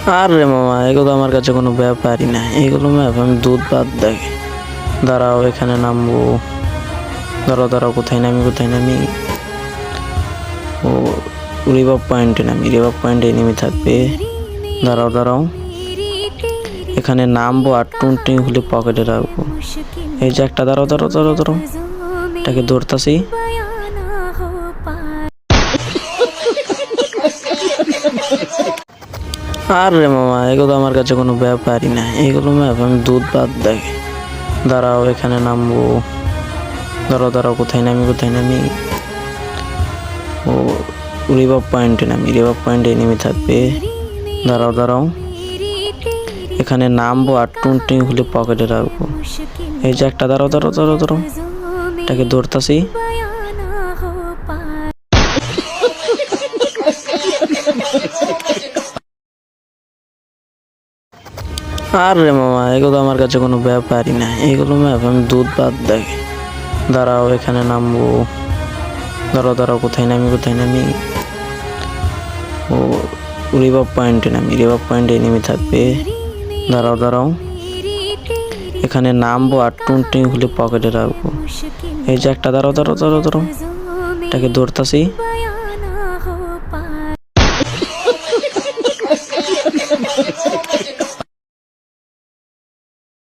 আরে মামা, এগুলো আমার কাছে কোনো ব্যাপারই না। এগুলো ম্যাপ আমি দুধ বাদ দেখে। দাঁড়াও, এখানে নামবো। দাঁড়াও দাঁড়াও, কোথায় নামি? ও, রিভাব পয়েন্টে নামি। রিভাব পয়েন্টে এনিমি থাকবে। দাঁড়াও দাঁড়াও, এখানে নামবো আর টুনটুনি খুলে পকেটে রাখবো। এই যে একটা, দাঁড়াও দাঁড়াও দাঁড়াও দাঁড়াও, এটাকে ধরতাছি। আরে মামা, এগুলো আমার কাছে কোনো ব্যাপারই না। এগুলো ম্যাপ আমি দুধ বাদ দেখে। দাঁড়াও, এখানে নামবো। দাঁড়াও দাঁড়াও, কোথায় নামি? ও, রিভাব পয়েন্টে নামি। রিভাব পয়েন্টে এনিমি থাকবে। দাঁড়াও দাঁড়াও, এখানে নামবো আর টুনটুনি খুলে পকেটে রাখবো। এই যে একটা, দাঁড়াও দাঁড়াও দাঁড়াও দাঁড়াও, এটাকে ধরতাছি। আরে মামা, এগুলো আমার কাছে কোনো ব্যাপারই না। এগুলো ম্যাপ আমি দুধ বাদ দেখে। দাঁড়াও, এখানে নামবো। দাঁড়াও দাঁড়াও, কোথায় নামি? ও, রিভাব পয়েন্টে নামি। রিভাব পয়েন্টে এনিমি থাকবে। দাঁড়াও দাঁড়াও, এখানে নামবো আর টুনটুনি খুলে পকেটে রাখবো। এই যে একটা, দাঁড়াও দাঁড়াও দাঁড়াও দাঁড়াও, এটাকে ধরতাছি।